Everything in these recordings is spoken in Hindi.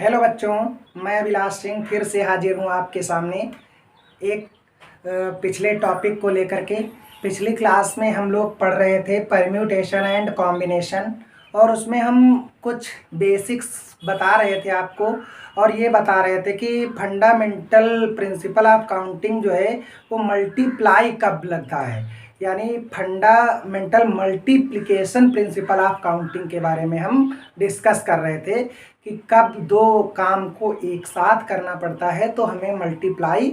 हेलो बच्चों, मैं अभिलाष सिंह फिर से हाजिर हूँ आपके सामने एक पिछले टॉपिक को लेकर के। पिछली क्लास में हम लोग पढ़ रहे थे परम्यूटेशन एंड कॉम्बिनेशन, और उसमें हम कुछ बेसिक्स बता रहे थे आपको, और ये बता रहे थे कि फंडामेंटल प्रिंसिपल ऑफ काउंटिंग जो है वो मल्टीप्लाई कब लगता है, यानी fundamental multiplication principal of counting के बारे में हम डिस्कस कर रहे थे कि कब दो काम को एक साथ करना पड़ता है तो हमें मल्टीप्लाई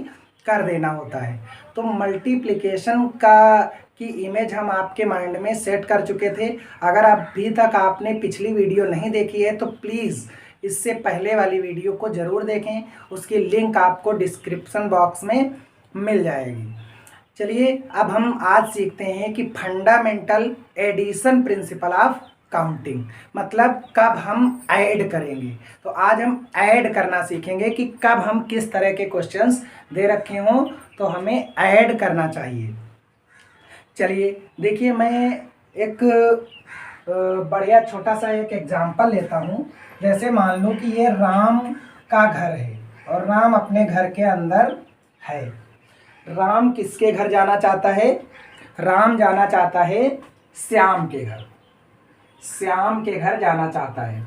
कर देना होता है। तो मल्टीप्लिकेशन की इमेज हम आपके माइंड में सेट कर चुके थे। अगर अभी तक आपने पिछली वीडियो नहीं देखी है तो प्लीज़ इससे पहले वाली वीडियो को ज़रूर देखें, उसकी लिंक आपको डिस्क्रिप्शन बॉक्स में मिल जाएगी। चलिए अब हम आज सीखते हैं कि fundamental addition principle of counting, मतलब कब हम ऐड करेंगे। तो आज हम ऐड करना सीखेंगे कि कब हम किस तरह के क्वेश्चंस दे रखे हों तो हमें ऐड करना चाहिए। चलिए देखिए, मैं एक बढ़िया छोटा सा एक एग्जांपल लेता हूँ। जैसे मान लो कि ये राम का घर है और राम अपने घर के अंदर है। राम किसके घर जाना चाहता है? राम जाना चाहता है श्याम के घर। श्याम के घर जाना चाहता है।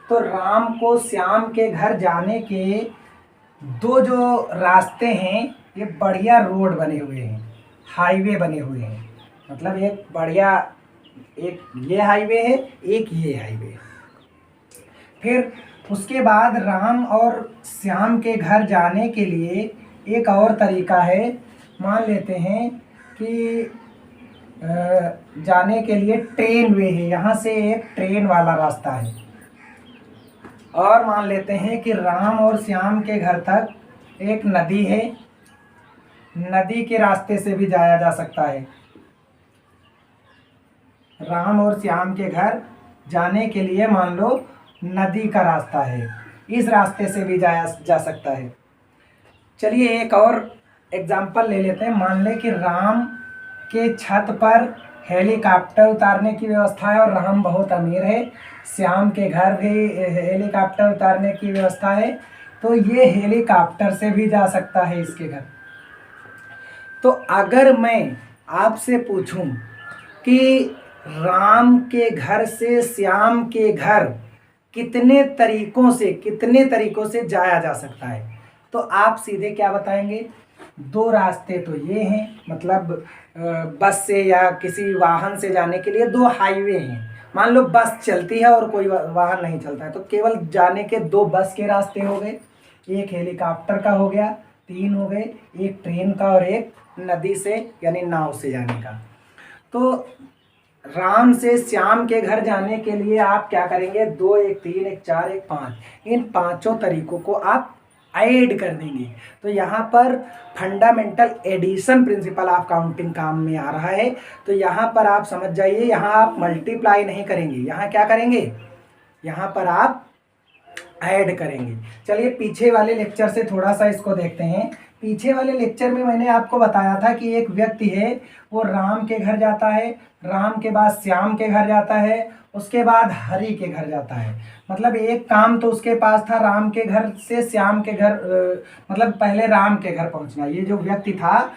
तो राम को श्याम के घर जाने के दो जो रास्ते हैं, ये बढ़िया रोड बने हुए हैं, हाईवे बने हुए हैं। मतलब एक बढ़िया, एक ये हाईवे है, एक ये हाईवे है। फिर उसके बाद राम और श्याम के घर जाने के लिए एक और तरीका है। मान लेते हैं कि जाने के लिए ट्रेन वे है, यहाँ से एक ट्रेन वाला रास्ता है। और मान लेते हैं कि राम और श्याम के घर तक एक नदी है, नदी के रास्ते से भी जाया जा सकता है। राम और श्याम के घर जाने के लिए मान लो नदी का रास्ता है, इस रास्ते से भी जाया जा सकता है। चलिए एक और एग्जाम्पल ले लेते हैं। मान लें कि राम के छत पर हेलीकॉप्टर उतारने की व्यवस्था है और राम बहुत अमीर है, श्याम के घर भी हेलीकॉप्टर उतारने की व्यवस्था है, तो ये हेलीकॉप्टर से भी जा सकता है इसके घर। तो अगर मैं आपसे पूछूं कि राम के घर से श्याम के घर कितने तरीकों से जाया जा सकता है, तो आप सीधे क्या बताएंगे? दो रास्ते तो ये हैं, मतलब बस से या किसी वाहन से जाने के लिए दो हाईवे हैं। मान लो बस चलती है और कोई वाहन नहीं चलता है, तो केवल जाने के दो बस के रास्ते हो गए, एक हेलीकॉप्टर का हो गया, तीन हो गए, एक ट्रेन का और एक नदी से यानी नाव से जाने का। तो राम से श्याम के घर जाने के लिए आप क्या करेंगे? 2, 1, 3, 1, 4, 1, 5, इन पांचों तरीकों को आप ऐड कर देंगे। तो यहाँ पर fundamental addition principle of counting काम में आ रहा है। तो यहाँ पर आप समझ जाइए, यहाँ आप मल्टीप्लाई नहीं करेंगे, यहाँ क्या करेंगे? यहाँ पर आप ऐड करेंगे। चलिए पीछे वाले लेक्चर से थोड़ा सा इसको देखते हैं। पीछे वाले लेक्चर में मैंने आपको बताया था कि एक व्यक्ति है, वो राम के घर जाता है, राम के बाद श्याम के घर जाता है, उसके बाद हरि के घर जाता है। मतलब एक काम तो उसके पास था, राम के घर से श्याम के घर, मतलब पहले राम के घर पहुंचना। ये जो व्यक्ति था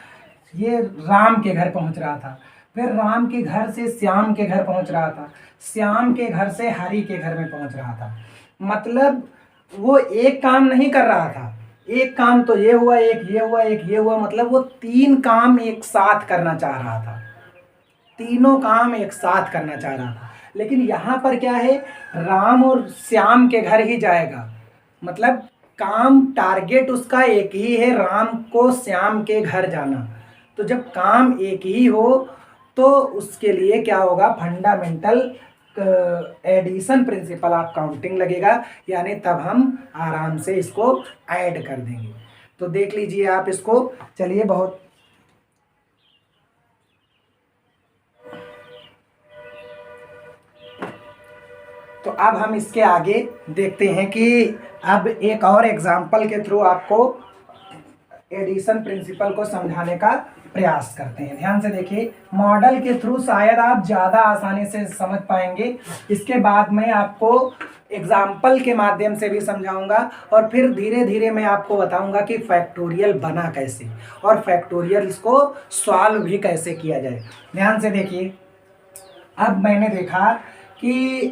ये राम के घर पहुंच रहा था, फिर राम के घर से श्याम के घर पहुंच रहा था, श्याम के घर से हरि के घर में पहुंच रहा था। मतलब वो एक काम नहीं कर रहा था, एक काम तो ये हुआ, एक ये हुआ, एक ये हुआ, मतलब वो तीन काम एक साथ करना चाह रहा था, तीनों काम एक साथ करना चाह रहा था। लेकिन यहाँ पर क्या है? राम और श्याम के घर ही जाएगा, मतलब काम टारगेट उसका एक ही है, राम को श्याम के घर जाना। तो जब काम एक ही हो तो उसके लिए क्या होगा? Fundamental addition principle of counting लगेगा, यानी तब हम आराम से इसको ऐड कर देंगे। तो देख लीजिए आप इसको। चलिए तो अब हम इसके आगे देखते हैं कि अब एक और एग्जाम्पल के थ्रू आपको एडिशन प्रिंसिपल को समझाने का प्रयास करते हैं। ध्यान से देखिए, मॉडल के थ्रू शायद आप ज़्यादा आसानी से समझ पाएंगे। इसके बाद मैं आपको एग्जाम्पल के माध्यम से भी समझाऊंगा और फिर धीरे धीरे मैं आपको बताऊंगा कि फैक्टोरियल बना कैसे और फैक्टोरियल को सॉल्व भी कैसे किया जाए। ध्यान से देखिए, अब मैंने देखा कि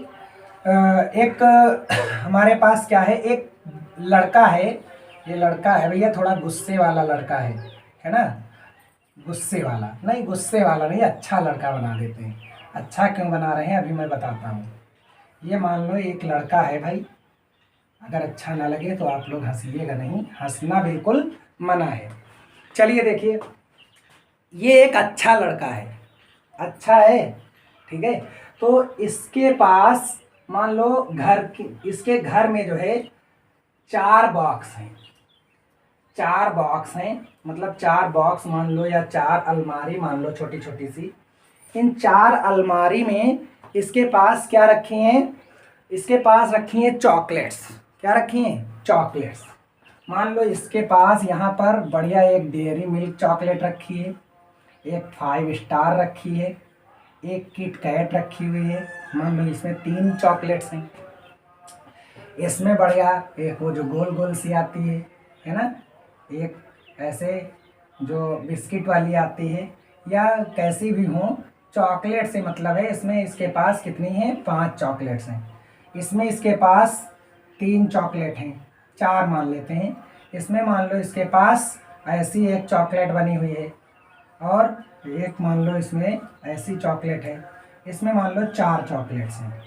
एक हमारे पास क्या है, एक लड़का है, ये लड़का है भैया, थोड़ा गुस्से वाला लड़का है ना, गुस्से वाला नहीं, गुस्से वाला नहीं, अच्छा लड़का बना देते हैं। अच्छा क्यों बना रहे हैं अभी मैं बताता हूँ। ये मान लो एक लड़का है भाई, अगर अच्छा ना लगे तो आप लोग हंसिएगा नहीं, हंसना बिल्कुल मना है। चलिए देखिए, ये एक अच्छा लड़का है, अच्छा है, ठीक है। तो इसके पास मान लो घर की, इसके घर में जो है 4 बॉक्स हैं, 4 बॉक्स हैं, मतलब 4 बॉक्स मान लो या 4 अलमारी मान लो, छोटी छोटी सी। इन 4 अलमारी में इसके पास क्या रखी हैं, इसके पास रखी हैं चॉकलेट्स। क्या रखी हैं? चॉकलेट्स। मान लो इसके पास यहाँ पर बढ़िया एक डेयरी मिल्क चॉकलेट रखी है, एक 5 स्टार रखी है, एक किट कैट रखी हुई है। मान लो इसमें 3 चॉकलेट्स हैं। इसमें बढ़िया एक वो जो गोल गोल सी आती है ना, एक ऐसे जो बिस्किट वाली आती है, या कैसी भी हो, चॉकलेट से मतलब है। इसमें इसके पास कितनी है? 5 चॉकलेट्स हैं। इसमें इसके पास 3 चॉकलेट हैं, 4 मान लेते हैं। इसमें मान लो इसके पास ऐसी एक चॉकलेट बनी हुई है, और एक मान लो इसमें ऐसी चॉकलेट है। इसमें मान लो 4 चॉकलेट्स हैं।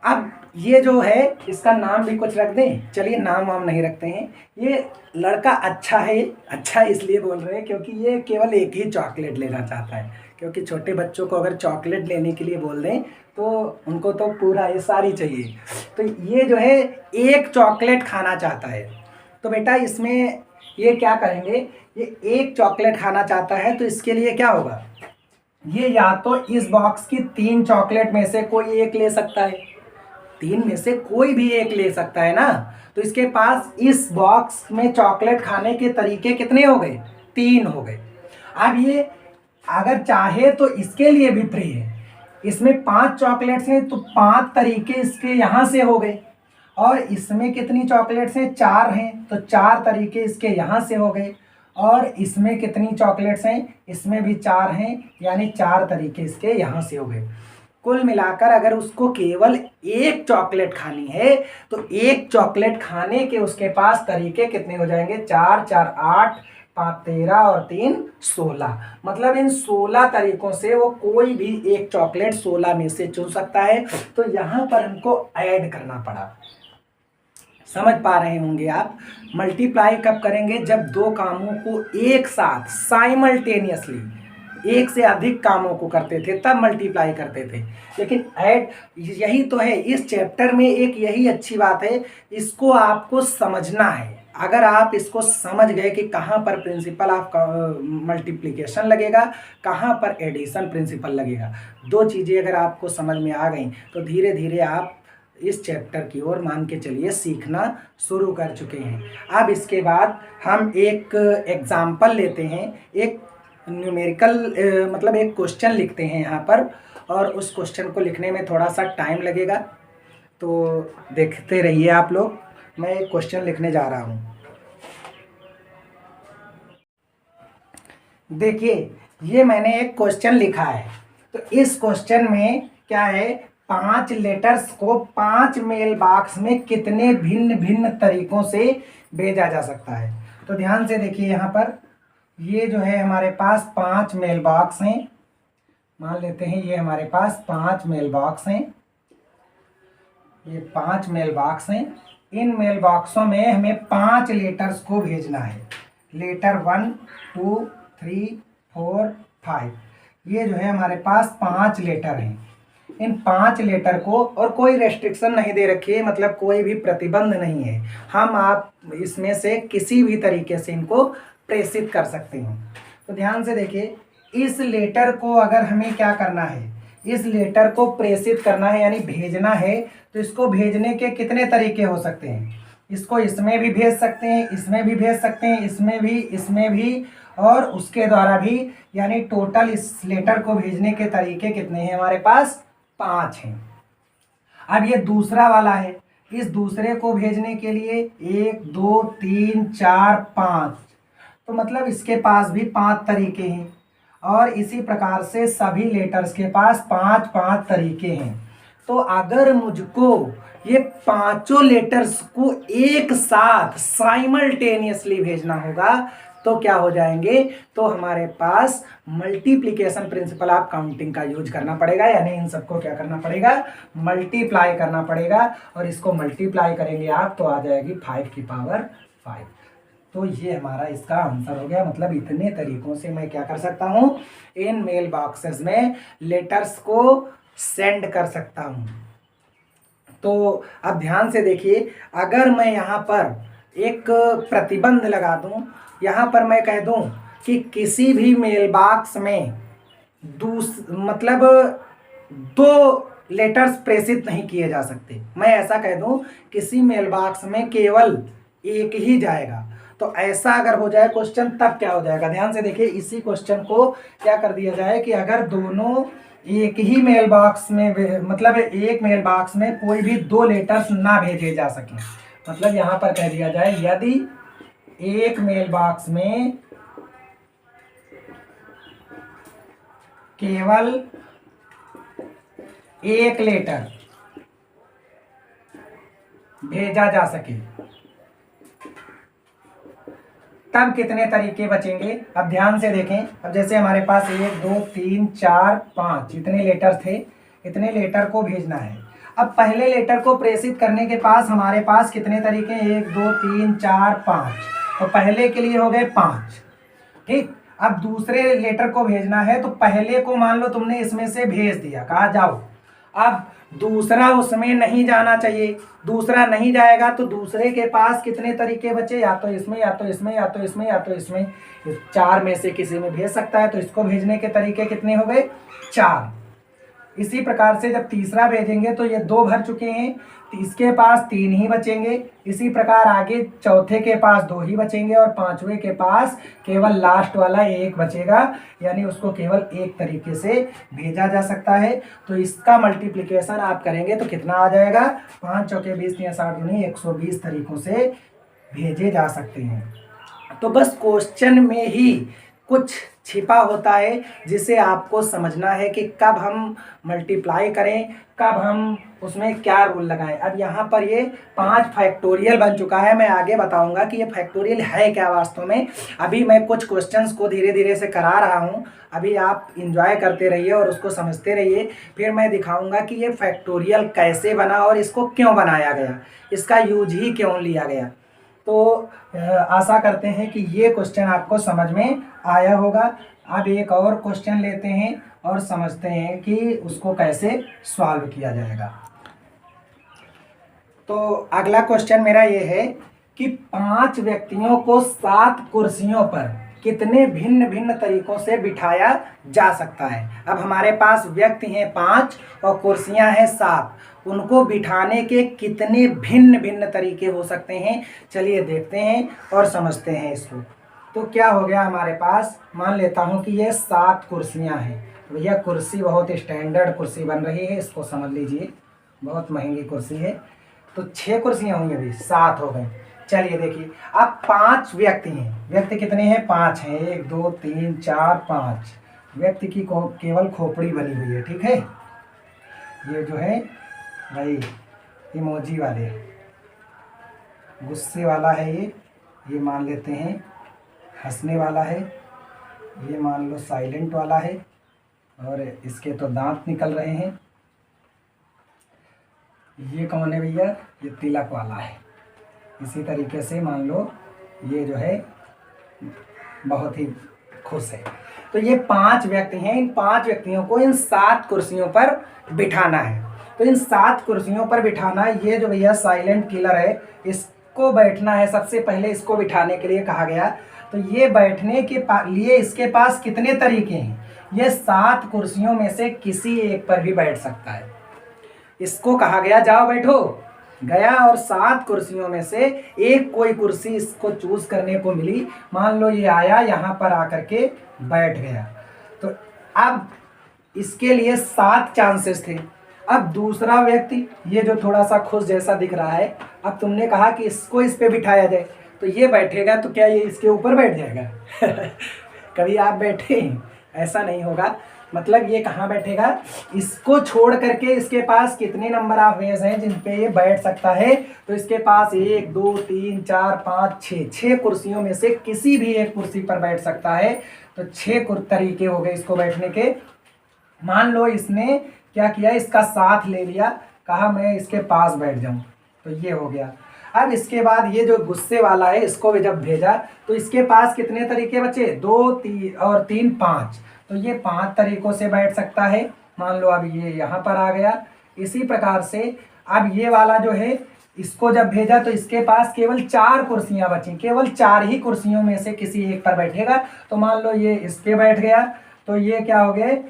अब ये जो है इसका नाम भी कुछ रख दें। चलिए, नाम वाम नहीं रखते हैं। ये लड़का अच्छा है, अच्छा इसलिए बोल रहे हैं क्योंकि ये केवल एक ही चॉकलेट लेना चाहता है, क्योंकि छोटे बच्चों को अगर चॉकलेट लेने के लिए बोल दें तो उनको तो पूरा ये सारी चाहिए। तो ये जो है एक चॉकलेट खाना चाहता है। तो बेटा इसमें ये क्या करेंगे, ये एक चॉकलेट खाना चाहता है, तो इसके लिए क्या होगा, ये या तो इस बॉक्स की 3 चॉकलेट में से कोई एक ले सकता है, 3 में से कोई भी एक ले सकता है ना। तो इसके पास इस बॉक्स में चॉकलेट खाने के तरीके कितने हो गए? 3 हो गए। अब ये अगर चाहे तो इसके लिए भी फ्री है। इसमें 5 चॉकलेट्स हैं तो 5 तरीके इसके यहाँ से हो गए, और इसमें कितनी चॉकलेट्स हैं? 4 हैं, तो 4 तरीके इसके यहाँ से हो गए। और इसमें कितनी चॉकलेट्स हैं? इसमें भी 4 हैं, यानी 4 तरीके इसके यहाँ से हो गए। कुल मिलाकर अगर उसको केवल एक चॉकलेट खानी है तो एक चॉकलेट खाने के उसके पास तरीके कितने हो जाएंगे? 4 4 8, 5 13 और 3 16। मतलब इन 16 तरीकों से वो कोई भी एक चॉकलेट 16 में से चुन सकता है। तो यहाँ पर हमको ऐड करना पड़ा। समझ पा रहे होंगे आप। मल्टीप्लाई कब करेंगे? जब 2 कामों को एक साथ साइमल्टेनियसली, एक से अधिक कामों को करते थे तब मल्टीप्लाई करते थे। लेकिन ऐड, यही तो है इस चैप्टर में एक यही अच्छी बात है, इसको आपको समझना है। अगर आप इसको समझ गए कि कहाँ पर प्रिंसिपल ऑफ मल्टीप्लिकेशन लगेगा, कहाँ पर एडिशन प्रिंसिपल लगेगा, 2 चीज़ें अगर आपको समझ में आ गई तो धीरे धीरे आप इस चैप्टर की ओर मान के चलिए सीखना शुरू कर चुके हैं। अब इसके बाद हम एक एग्जाम्पल लेते हैं, एक न्यूमेरिकल मतलब एक क्वेश्चन लिखते हैं यहाँ पर, और उस क्वेश्चन को लिखने में थोड़ा सा टाइम लगेगा, तो देखते रहिए आप लोग। मैं एक क्वेश्चन लिखने जा रहा हूँ। देखिए, ये मैंने एक क्वेश्चन लिखा है। तो इस क्वेश्चन में क्या है, 5 लेटर्स को 5 मेल बॉक्स में कितने भिन्न भिन्न तरीकों से भेजा जा सकता है। तो ध्यान से देखिए, यहाँ पर ये जो है हमारे पास 5 मेल बॉक्स हैं। मान लेते हैं ये हमारे पास 5 मेल बॉक्स हैं, ये 5 मेल बॉक्स हैं। इन मेल बॉक्सों में हमें 5 लेटर्स को भेजना है। लेटर 1 2 3 4 5, ये जो है हमारे पास 5 लेटर हैं। इन 5 लेटर को, और कोई रेस्ट्रिक्शन नहीं दे रखी है, मतलब कोई भी प्रतिबंध नहीं है, हम आप इसमें से किसी भी तरीके से इनको प्रेषित कर सकते हैं। तो ध्यान से देखिए, इस लेटर को अगर हमें क्या करना है, इस लेटर को प्रेषित करना है यानी भेजना है, तो इसको भेजने के कितने तरीके हो सकते हैं? इसको इसमें भी भेज सकते हैं, इसमें भी भेज सकते हैं, इसमें भी और उसके द्वारा भी, यानी टोटल इस लेटर को भेजने के तरीके कितने हैं हमारे पास? 5 हैं। अब ये दूसरा वाला है, इस दूसरे को भेजने के लिए 1 2 3 4 5, तो मतलब इसके पास भी 5 तरीके हैं और इसी प्रकार से सभी लेटर्स के पास 5 तरीके हैं। तो अगर मुझको ये पांचों लेटर्स को एक साथ साइमल्टेनियसली भेजना होगा तो क्या हो जाएंगे? तो हमारे पास मल्टीप्लिकेशन प्रिंसिपल ऑफ काउंटिंग का यूज करना पड़ेगा, यानी इन सबको क्या करना पड़ेगा? मल्टीप्लाई करना पड़ेगा। और इसको मल्टीप्लाई करेंगे आप तो आ जाएगी 5 की पावर 5। तो ये हमारा इसका आंसर हो गया। मतलब इतने तरीकों से मैं क्या कर सकता हूँ? इन मेल बॉक्सेस में लेटर्स को सेंड कर सकता हूँ। तो अब ध्यान से देखिए, अगर मैं यहाँ पर एक प्रतिबंध लगा दूं, यहाँ पर मैं कह दूं कि किसी भी मेल बॉक्स में मतलब 2 लेटर्स प्रेषित नहीं किए जा सकते, मैं ऐसा कह दूं किसी मेल बॉक्स में केवल एक ही जाएगा, तो ऐसा अगर हो जाए क्वेश्चन तब क्या हो जाएगा? ध्यान से देखिए, इसी क्वेश्चन को क्या कर दिया जाए कि अगर दोनों एक ही मेल बॉक्स में, मतलब एक मेल बॉक्स में कोई भी 2 लेटर्स ना भेजे जा सके, मतलब यहाँ पर कह दिया जाए यदि एक मेल बॉक्स में केवल एक लेटर भेजा जा सके तब कितने तरीके बचेंगे? अब ध्यान से देखें, अब जैसे हमारे पास 1 2 3 4 5 इतने लेटर थे, इतने लेटर को भेजना है। अब पहले लेटर को प्रेषित करने के पास हमारे पास कितने तरीके हैं? 1 2 3 4 5, तो पहले के लिए हो गए 5, ठीक। अब दूसरे लेटर को भेजना है तो पहले को मान लो तुमने इसमें से भेज दिया, कहा जाओ। अब दूसरा उसमें नहीं जाना चाहिए, दूसरा नहीं जाएगा तो दूसरे के पास कितने तरीके बचे? या तो इसमें, या तो इसमें, या तो इसमें, या तो इसमें, 4 में से किसी में भेज सकता है। तो इसको भेजने के तरीके कितने हो गए? 4। इसी प्रकार से जब तीसरा भेजेंगे तो ये 2 भर चुके हैं, इसके पास 3 ही बचेंगे। इसी प्रकार आगे चौथे के पास 2 ही बचेंगे और पांचवें के पास केवल लास्ट वाला 1 बचेगा, यानी उसको केवल एक तरीके से भेजा जा सकता है। तो इसका मल्टीप्लिकेशन आप करेंगे तो कितना आ जाएगा? 5 चौके 20 या 60 दूनी 120 तरीकों से भेजे जा सकते हैं। तो बस क्वेश्चन में ही कुछ छिपा होता है जिसे आपको समझना है कि कब हम मल्टीप्लाई करें, कब हम उसमें क्या रूल लगाएं। अब यहाँ पर ये 5 फैक्टोरियल बन चुका है। मैं आगे बताऊंगा कि ये फैक्टोरियल है क्या वास्तव में। अभी मैं कुछ क्वेश्चंस को धीरे धीरे से करा रहा हूँ, अभी आप इंजॉय करते रहिए और उसको समझते रहिए। फिर मैं दिखाऊंगा कि ये फैक्टोरियल कैसे बना और इसको क्यों बनाया गया, इसका यूज ही क्यों लिया गया। तो आशा करते हैं कि ये क्वेश्चन आपको समझ में आया होगा। अब एक और क्वेश्चन लेते हैं और समझते हैं कि उसको कैसे सॉल्व किया जाएगा। तो अगला क्वेश्चन मेरा ये है कि 5 व्यक्तियों को 7 कुर्सियों पर कितने भिन्न भिन्न तरीकों से बिठाया जा सकता है। अब हमारे पास व्यक्ति हैं 5 और कुर्सियां हैं 7, उनको बिठाने के कितने भिन्न भिन्न तरीके हो सकते हैं, चलिए देखते हैं और समझते हैं इसको। तो क्या हो गया हमारे पास, मान लेता हूं कि ये 7 कुर्सियां हैं। तो भैया कुर्सी बहुत स्टैंडर्ड कुर्सी बन रही है, इसको समझ लीजिए, बहुत महंगी कुर्सी है। तो 6 कुर्सियां हुई, अभी 7 हो गए। चलिए देखिए, अब 5 व्यक्ति हैं। व्यक्ति कितने हैं? 5 हैं, 1 2 3 4 5। व्यक्ति की केवल खोपड़ी बनी हुई है, ठीक है। ये जो है भाई इमोजी वाले, गुस्से वाला है ये मान लेते हैं, हंसने वाला है, ये मान लो साइलेंट वाला है, और इसके तो दांत निकल रहे हैं। ये कौन है भैया? ये तिलक वाला है। इसी तरीके से मान लो ये जो है बहुत ही खुश है। तो ये 5 व्यक्ति हैं, इन 5 व्यक्तियों को इन 7 कुर्सियों पर बिठाना है। तो इन 7 कुर्सियों पर बिठाना, ये जो भैया साइलेंट किलर है इसको बैठना है। सबसे पहले इसको बिठाने के लिए कहा गया। तो ये बैठने के लिए इसके पास कितने तरीके हैं? ये 7 कुर्सियों में से किसी एक पर भी बैठ सकता है। इसको कहा गया जाओ बैठो, गया और 7 कुर्सियों में से एक कोई कुर्सी इसको चूज करने को मिली। मान लो ये आया यहाँ पर आकर के बैठ गया, तो अब इसके लिए 7 चांसेस थे। अब दूसरा व्यक्ति, ये जो थोड़ा सा खुश जैसा दिख रहा है, अब तुमने कहा कि इसको इस पे बिठाया जाए, तो ये बैठेगा तो क्या ये इसके ऊपर बैठ जाएगा? कभी आप बैठे हैं? ऐसा नहीं होगा। मतलब ये कहाँ बैठेगा? इसको छोड़ करके इसके पास कितने नंबर ऑफ वेज हैं जिन पे ये बैठ सकता है? तो इसके पास 1 2 3 4 5 6 कुर्सियों में से किसी भी एक कुर्सी पर बैठ सकता है। तो 6 तरीके हो गए इसको बैठने के। मान लो इसने क्या किया, इसका साथ ले लिया, कहा मैं इसके पास बैठ जाऊं, तो ये हो गया। अब इसके बाद ये जो गुस्से वाला है, इसको भी जब भेजा तो इसके पास कितने तरीके बचे? 2 3 और 3 5, तो ये 5 तरीकों से बैठ सकता है। मान लो अब ये यहाँ पर आ गया। इसी प्रकार से अब ये वाला जो है, इसको जब भेजा तो इसके पास केवल 4 कुर्सियां बची, केवल 4 ही कुर्सियों में से किसी एक पर बैठेगा। तो मान लो ये इस पे बैठ गया, तो ये क्या हो गए?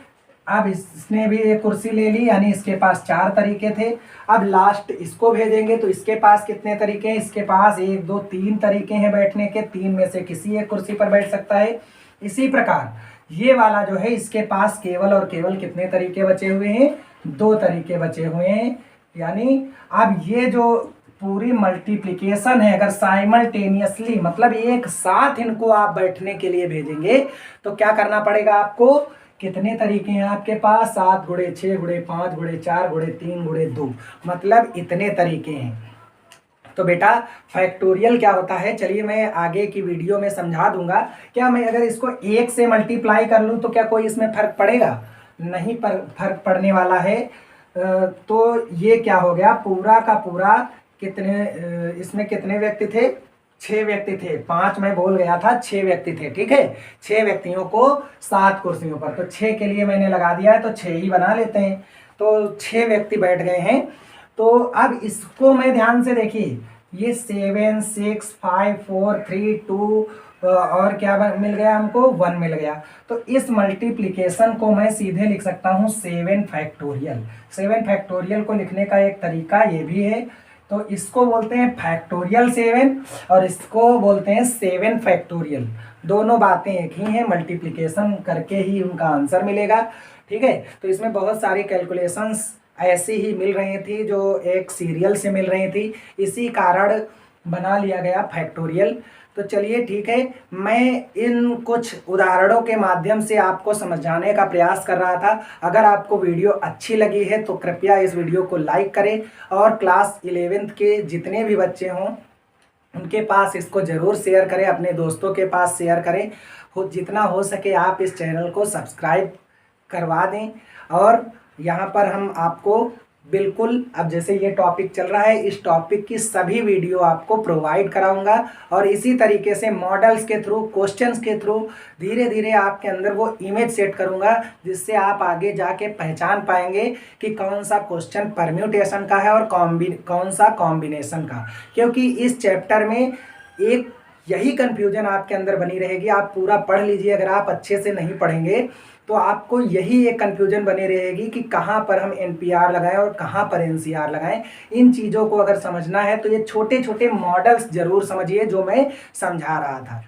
अब इसने भी एक कुर्सी ले ली, यानी इसके पास 4 तरीके थे। अब लास्ट इसको भेजेंगे तो इसके पास कितने तरीके हैं? इसके पास 1 2 3 तरीके हैं बैठने के, 3 में से किसी एक कुर्सी पर बैठ सकता है। इसी प्रकार ये वाला जो है, इसके पास केवल और केवल कितने तरीके बचे हुए हैं? 2 तरीके बचे हुए हैं। यानी अब ये जो पूरी मल्टीप्लिकेशन है, अगर साइमल्टेनियसली मतलब एक साथ इनको आप बैठने के लिए भेजेंगे तो क्या करना पड़ेगा आपको? कितने तरीके हैं आपके पास? 7 गुणे 6 गुणे 5 गुणे 4 गुणे 3 गुणे 2, मतलब इतने तरीके हैं। तो बेटा फैक्टोरियल क्या होता है, चलिए मैं आगे की वीडियो में समझा दूंगा। क्या मैं अगर इसको 1 से मल्टीप्लाई कर लूं तो क्या कोई इसमें फर्क पड़ेगा? नहीं फर्क पड़ने वाला है। तो ये क्या हो गया, पूरा का पूरा कितने, इसमें कितने व्यक्ति थे? 6 व्यक्ति थे। 5 मैं बोल गया था, 6 व्यक्ति थे, ठीक है। 6 व्यक्तियों को 7 कुर्सियों पर, तो 6 के लिए मैंने लगा दिया है, तो 6 ही बना लेते हैं। तो 6 व्यक्ति बैठ गए हैं। तो अब इसको मैं ध्यान से देखिए, ये 7 6 5 4 3 2 और क्या मिल गया हमको? 1 मिल गया। तो इस मल्टीप्लिकेशन को मैं सीधे लिख सकता हूँ 7 फैक्टोरियल। 7 फैक्टोरियल को लिखने का एक तरीका ये भी है। तो इसको बोलते हैं फैक्टोरियल 7 और इसको बोलते हैं 7 फैक्टोरियल। दोनों बातें एक ही हैं, मल्टीप्लिकेशन करके ही उनका आंसर मिलेगा, ठीक है। तो इसमें बहुत सारी कैलकुलेशंस ऐसी ही मिल रही थी जो एक सीरियल से मिल रही थी, इसी कारण बना लिया गया फैक्टोरियल। तो चलिए ठीक है, मैं इन कुछ उदाहरणों के माध्यम से आपको समझाने का प्रयास कर रहा था। अगर आपको वीडियो अच्छी लगी है तो कृपया इस वीडियो को लाइक करें और क्लास 11th के जितने भी बच्चे हों उनके पास इसको ज़रूर शेयर करें, अपने दोस्तों के पास शेयर करें। जितना हो सके आप इस चैनल को सब्सक्राइब करवा दें। और यहाँ पर हम आपको बिल्कुल, अब जैसे ये टॉपिक चल रहा है, इस टॉपिक की सभी वीडियो आपको प्रोवाइड कराऊंगा और इसी तरीके से मॉडल्स के थ्रू, क्वेश्चंस के थ्रू धीरे धीरे आपके अंदर वो इमेज सेट करूंगा, जिससे आप आगे जाके पहचान पाएंगे कि कौन सा क्वेश्चन परम्यूटेशन का है और कौन सा कॉम्बिनेशन का। क्योंकि इस चैप्टर में एक यही कन्फ्यूजन आपके अंदर बनी रहेगी। आप पूरा पढ़ लीजिए, अगर आप अच्छे से नहीं पढ़ेंगे तो आपको यही एक कन्फ्यूजन बनी रहेगी कि कहाँ पर हम NPR लगाएं और कहाँ पर NCR लगाएं। इन चीज़ों को अगर समझना है तो ये छोटे छोटे मॉडल्स जरूर समझिए जो मैं समझा रहा था।